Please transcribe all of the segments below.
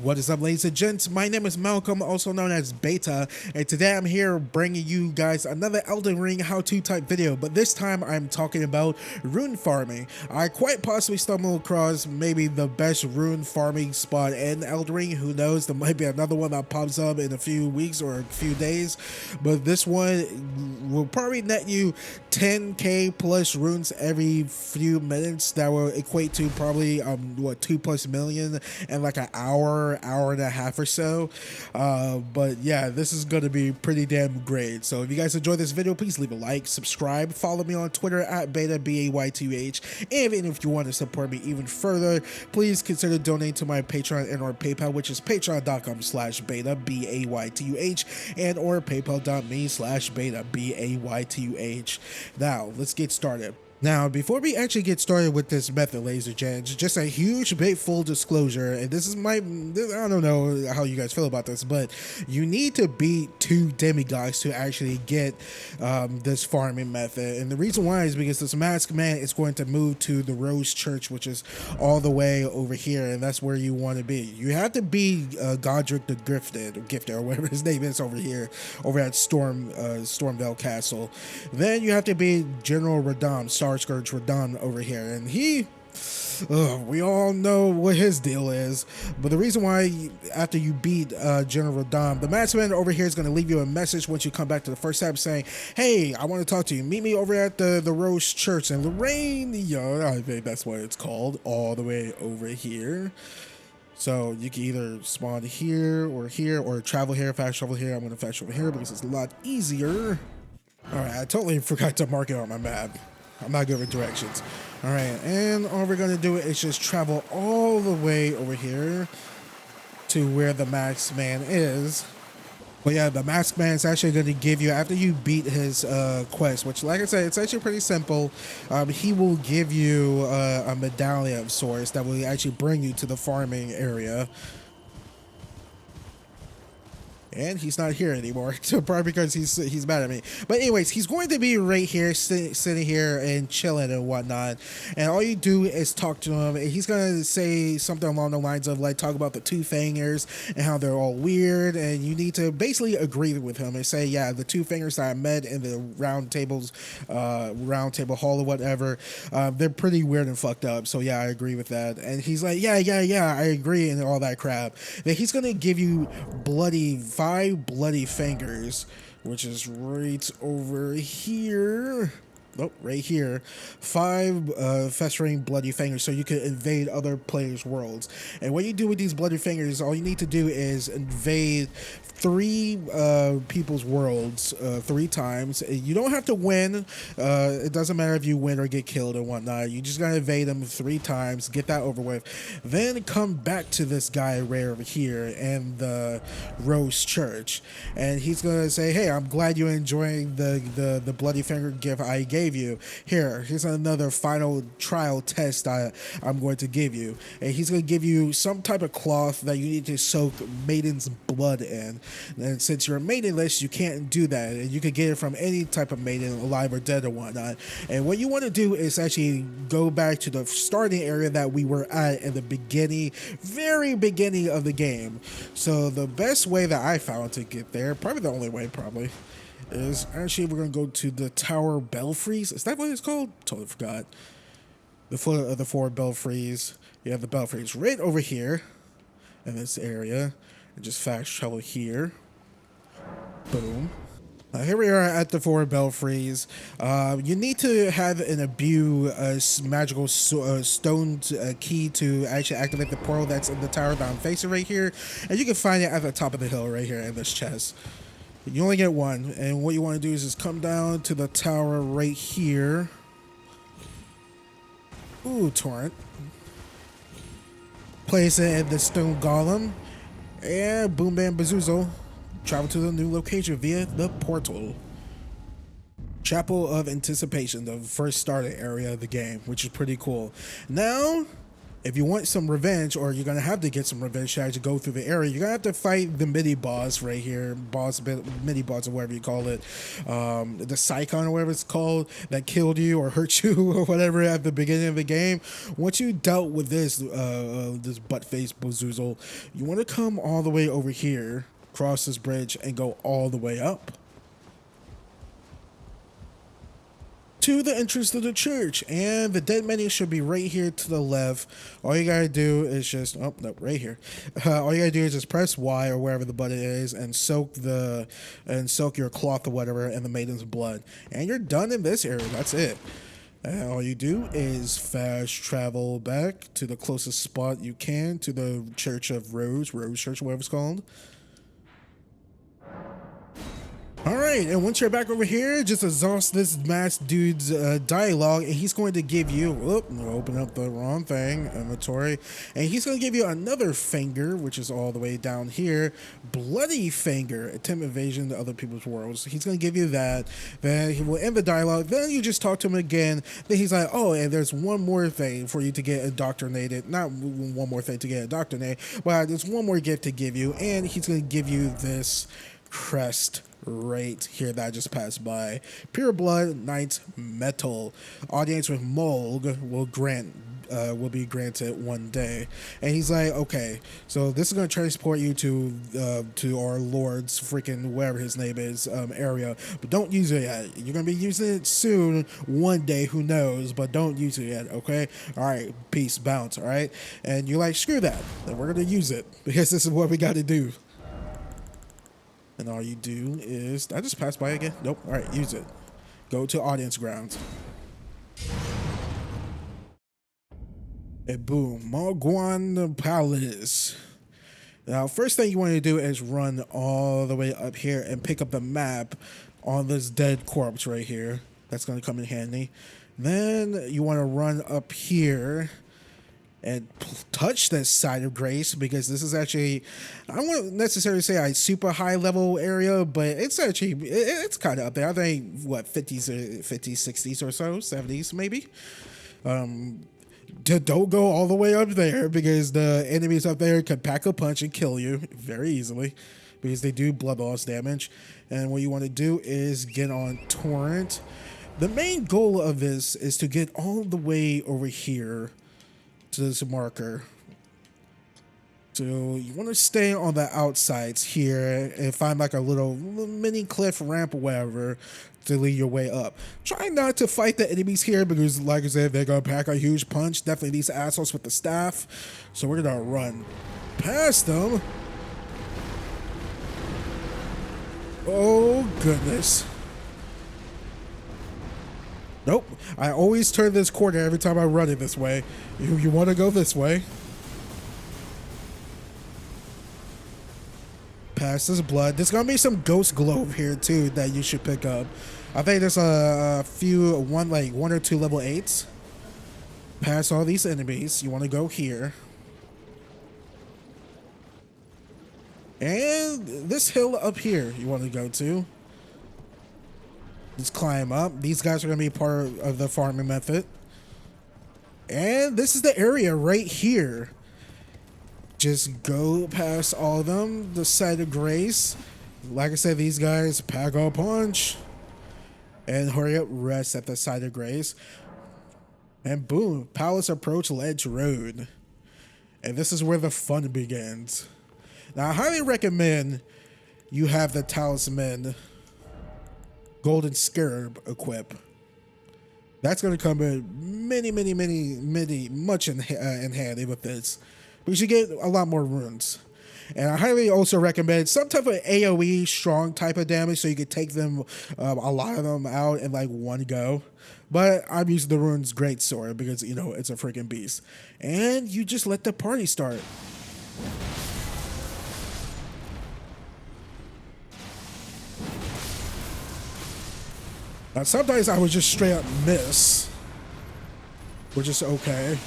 What is up, ladies and gents? My name is Malcolm, also known as Baytuh, and today I'm here bringing you guys another Elden Ring how-to type video, but this time I'm talking about rune farming. I quite possibly stumbled across maybe the best rune farming spot in Elden Ring. Who knows, there might be another one that pops up in a few weeks or a few days, but this one will probably net you 10k plus runes every few minutes. That will equate to probably 2+ million in like an hour and a half or so. But yeah, this is gonna be pretty damn great. So if you guys enjoyed this video, please leave a like, subscribe, follow me on Twitter at Baytuh Baytuh, and if you want to support me even further, please consider donating to my Patreon and or PayPal, which is patreon.com/Baytuh Baytuh and or paypal.me/Baytuh Baytuh. Now let's get started. Now, before we actually get started with this method, ladies and gents, just a huge big full disclosure, and this is I don't know how you guys feel about this, but you need to beat 2 demigods to actually get this farming method. And the reason why is because this masked man is going to move to the Rose Church, which is all the way over here, and that's where you want to be. You have to be Godric the Gifted, or whatever his name is over here, over at Stormvale Castle. Then you have to be General Radahn, Scourge Radahn over here, and we all know what his deal is. But the reason why, after you beat General Radahn, the Matsman over here is going to leave you a message once you come back to the first tab saying, hey, I want to talk to you. Meet me over at the Rose Church in Lorraine. I think that's what it's called, all the way over here. So you can either spawn here, or travel here. Fast travel here. I'm going to fast travel here because it's a lot easier. Alright, I totally forgot to mark it on my map. I'm not good with directions. Alright, and all we're going to do is just travel all the way over here to where the masked man is. But yeah, the masked man is actually going to give you, after you beat his quest, which, like I said, it's actually pretty simple. He will give you a medallion of sorts that will actually bring you to the farming area. And he's not here anymore, so probably because he's mad at me. But anyways, he's going to be right here, sitting here and chilling and whatnot. And all you do is talk to him. And he's going to say something along the lines of, like, talk about the two fingers and how they're all weird. And you need to basically agree with him and say, yeah, the two fingers that I met in the round table hall or whatever, they're pretty weird and fucked up. So yeah, I agree with that. And he's like, yeah, I agree, and all that crap. Then he's going to give you 5 bloody fingers, which is right over here. Nope, right here. 5 festering bloody fingers, so you can invade other players' worlds. And what you do with these bloody fingers, all you need to do is invade 3 people's worlds 3 times. You don't have to win. It doesn't matter if you win or get killed or whatnot. You just gotta invade them 3 times, get that over with. Then come back to this guy right over here in the Rose Church, and he's gonna say, hey, I'm glad you're enjoying the bloody finger gift I gave you. Here's another final trial test I'm going to give you. And he's going to give you some type of cloth that you need to soak maiden's blood in. And since you're a maidenless, you can't do that. And you can get it from any type of maiden, alive or dead or whatnot. And what you want to do is actually go back to the starting area that we were at in the beginning, very beginning of the game. So the best way that I found to get there, probably the only way probably, is actually we're going to go to the Tower Belfries. Is that what it's called? Totally forgot. The foot of the 4 belfries. You have the belfries right over here in this area. And just fast travel here. Boom. Here we are at the 4 belfries. You need to have an imbue magical stone key to actually activate the portal that's in the tower that I'm facing right here. And you can find it at the top of the hill right here in this chest. You only get 1, and what you want to do is just come down to the tower right here. Ooh, torrent. Place it in the stone golem, and boom bam bazoozo. Travel to the new location via the portal. Chapel of Anticipation, the first starter area of the game, which is pretty cool. Now, if you want some revenge, or you're gonna have to get some revenge as you go through the area, you're gonna have to fight the mini boss right here, mini boss or whatever you call it, the Psychon or whatever it's called, that killed you or hurt you or whatever at the beginning of the game. Once you dealt with this butt face Bozoozle, you want to come all the way over here, cross this bridge, and go all the way up to the entrance to the church, and the dead menu should be right here to the left. All you gotta do is just right here. All you gotta do is just press Y or wherever the button is, and soak your cloth or whatever in the maiden's blood, and you're done in this area. That's it. And all you do is fast travel back to the closest spot you can to the Church of Rose Church, whatever it's called. Alright, and once you're back over here, just exhaust this masked dude's dialogue, and he's going to give you, open up the wrong thing, inventory, and he's going to give you another finger, which is all the way down here, bloody finger, attempt invasion to other people's worlds. He's going to give you that, then he will end the dialogue, then you just talk to him again, then he's like, oh, and there's one more thing for you to get indoctrinated, not one more thing to get indoctrinated, but there's one more gift to give you, and he's going to give you this crest right here that I just passed by. Pureblood Knight's Metal. Audience with Mohgwyn will be granted one day. And he's like, okay, so this is going to transport you to our Lord's freaking whatever his name is area, but don't use it yet. You're going to be using it soon, one day, who knows, but don't use it yet, okay? All right, peace, bounce, all right? And you're like, screw that, then we're going to use it because this is what we got to do. And all you do is, I just passed by again? Nope. All right, use it. Go to audience grounds. And boom, Mohgwyn Palace. Now, first thing you want to do is run all the way up here and pick up the map on this dead corpse right here. That's going to come in handy. Then you want to run up here and touch this side of grace, because this is actually, I don't want to necessarily say a super high level area, but it's actually, it's kind of up there. I think, what, 50s, 60s or so, 70s maybe. Don't go all the way up there, because the enemies up there can pack a punch and kill you very easily, because they do blood loss damage. And what you want to do is get on Torrent. The main goal of this is to get all the way over here to this marker. So you want to stay on the outsides here and find like a little mini cliff ramp or whatever to lead your way up. Try not to fight the enemies here, because like I said, they're gonna pack a huge punch. Definitely these assholes with the staff. So we're gonna run past them. Oh goodness. Nope. I always turn this corner every time I run it this way. You want to go this way. Past this blood. There's going to be some ghost globe here too that you should pick up. I think there's a few, one or two level 8s. Past all these enemies. You want to go here. And this hill up here you want to go to. Just climb up. These guys are going to be part of the farming method. And this is the area right here. Just go past all of them. The side of grace. Like I said, these guys pack a punch. And hurry up, rest at the side of grace. And boom, Palace Approach Ledge Road. And this is where the fun begins. Now, I highly recommend you have the talisman Golden Scarab equip. That's going to come in much in handy with this, because you get a lot more runes. And I highly also recommend some type of AoE strong type of damage, so you could take them, a lot of them out in like one go. But I'm using the runes greatsword because, you know, it's a freaking beast. And you just let the party start. Now, sometimes I would just straight up miss, which is okay.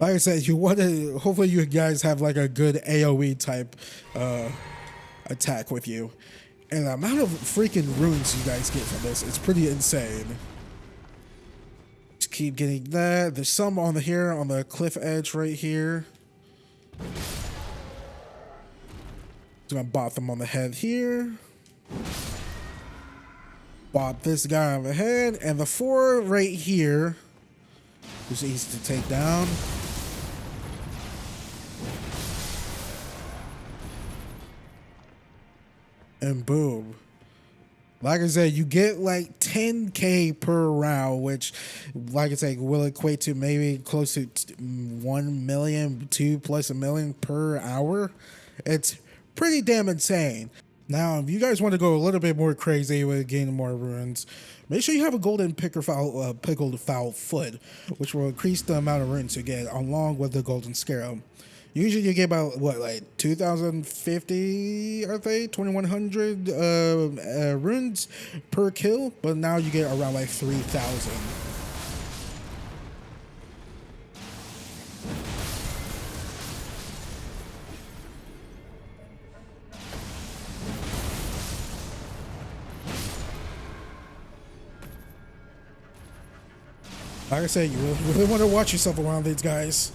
Like I said, you want to. Hopefully, you guys have like a good AOE type attack with you, and the amount of freaking runes you guys get from this, it's pretty insane. Just keep getting that. There's some on the here on the cliff edge right here. Just gonna bop them on the head here. Bop this guy on the head, and the 4 right here is easy to take down. And boom. Like I said, you get like 10k per round, which, like I said, will equate to maybe close to 1 million, 2 plus a million per hour. It's pretty damn insane. Now, if you guys want to go a little bit more crazy with gaining more runes, make sure you have a golden pickled foul foot, which will increase the amount of runes you get along with the golden scarab. Usually you get about, what, like 2,050, I think, 2,100 runes per kill, but now you get around like 3,000. Like I said, you really want to watch yourself around these guys.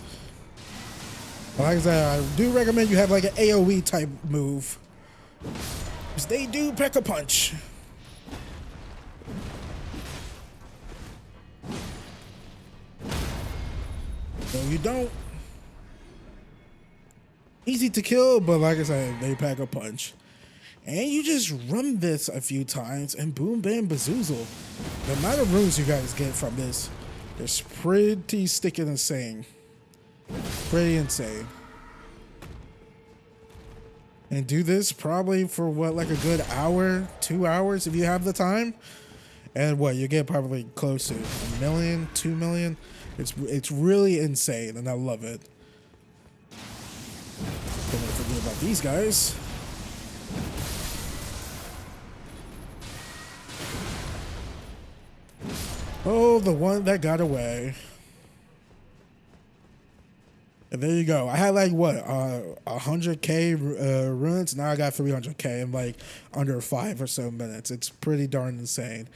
Like I said, I do recommend you have like an AoE type move, because they do pack a punch. No, you don't. Easy to kill, but like I said, they pack a punch. And you just run this a few times and boom, bam, bazoozle. The amount of runes you guys get from this is pretty sticking insane. Pretty insane. And do this probably for what, like a good hour, 2 hours if you have the time. And what, you get probably close to 1 million, 2 million. It's really insane, and I love it. Don't want to forget about these guys. Oh, the one that got away. And there you go. I had like what, 100k runes. Now I got 300k in like under 5 or so minutes. It's pretty darn insane.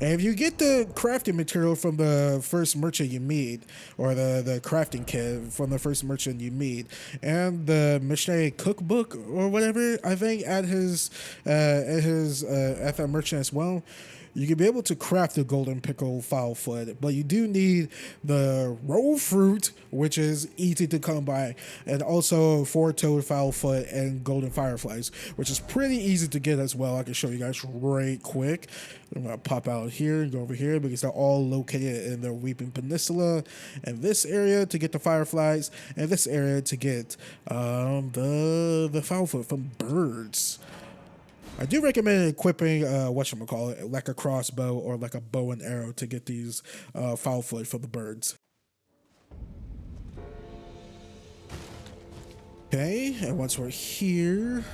And if you get the crafting material from the first merchant you meet, or the crafting kit from the first merchant you meet, and the missionary cookbook or whatever, I think at that merchant as well, you can be able to craft the golden pickle foul foot, but you do need the roll fruit, which is easy to come by, and also 4-toed foul foot and golden fireflies, which is pretty easy to get as well. I can show you guys right quick. I'm gonna pop out here and go over here because they're all located in the Weeping Peninsula, and this area to get the fireflies, and this area to get the foul foot from birds. I do recommend equipping whatchamacallit, like a crossbow or like a bow and arrow to get these foul foot for the birds. Okay, and once we're here,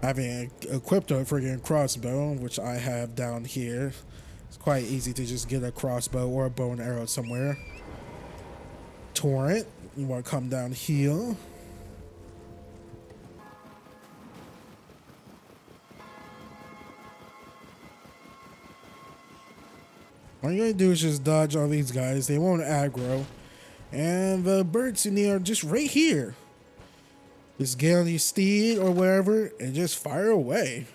having equipped a friggin' crossbow, which I have down here, it's quite easy to just get a crossbow or a bow and arrow somewhere. Torrent, you want to come down here. All you're gonna do is just dodge all these guys. They won't aggro. And the birds in there are just right here. Just get on your steed or wherever and just fire away.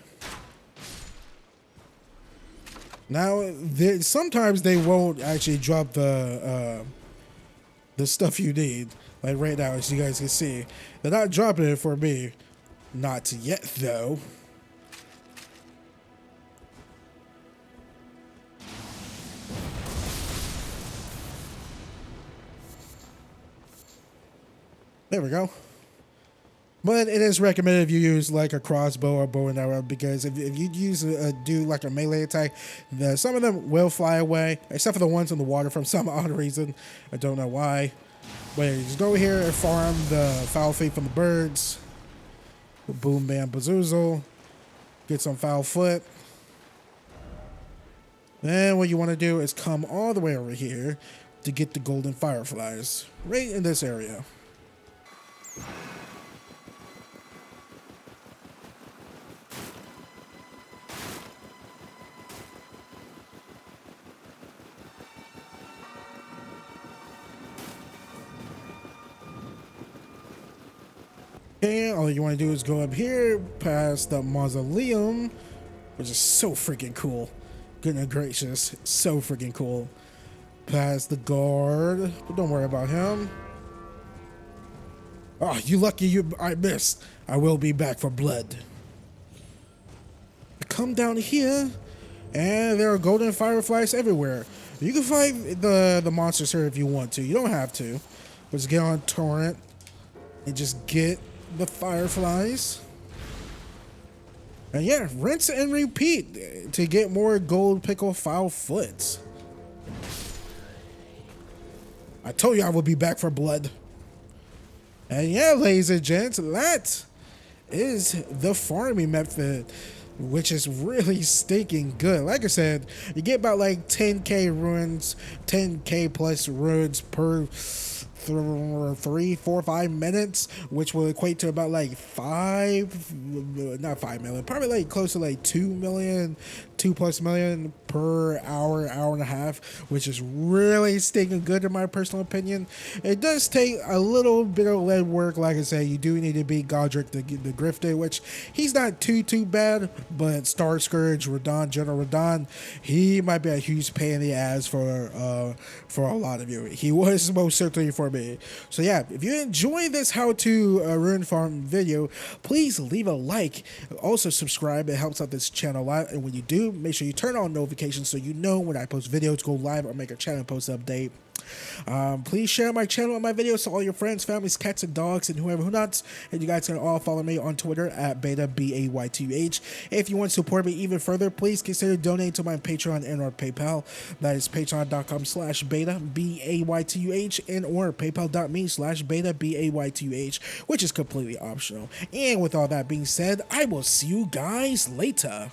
Now, sometimes they won't actually drop the stuff you need. Like right now, as you guys can see. They're not dropping it for me. Not yet, though. There we go. But it is recommended if you use like a crossbow or bow and arrow, because if you use do like a melee attack, some of them will fly away, except for the ones in the water for some odd reason. I don't know why. But just go here and farm the foul feet from the birds. Boom, bam, bazoozle. Get some foul foot. Then what you want to do is come all the way over here to get the golden fireflies right in this area. And all you want to do is go up here past the mausoleum, which is so freaking cool. Goodness gracious, so freaking cool. Past the guard, but don't worry about him. Oh, you lucky I missed. I will be back for blood. Come down here, and there are golden fireflies everywhere. You can fight the monsters here if you want to. You don't have to. Just get on torrent and just get the fireflies. And yeah, rinse and repeat to get more gold pickle foul foots. I told you I would be back for blood. And yeah, ladies and gents, that is the farming method, which is really stinking good. Like I said, you get about like 10k runes, 10k plus runes per 3, 4, 5 minutes, which will equate to about like not 5 million, probably like close to like 2 million, 2+ million per hour, hour and a half, which is really stinking good in my personal opinion. It does take a little bit of lead work. Like I said, you do need to beat Godric the Grifted, which he's not too bad, but Star Scourge, General Radon, he might be a huge pain in the ass for a lot of you. He was most certainly for me. So yeah, if you enjoy this how-to rune farm video, please leave a like. Also subscribe, it helps out this channel a lot. And when you do, make sure you turn on notifications so you know when I post videos, go live, or make a channel post update. Please share my channel and my videos to all your friends, families, cats, and dogs, and whoever who not. And you guys can all follow me on Twitter at Baytuh, Baytuh. If you want to support me even further, please consider donating to my Patreon and or PayPal. That is patreon.com/Baytuh, Baytuh, and or paypal.me/Baytuh, Baytuh, which is completely optional. And with all that being said, I will see you guys later.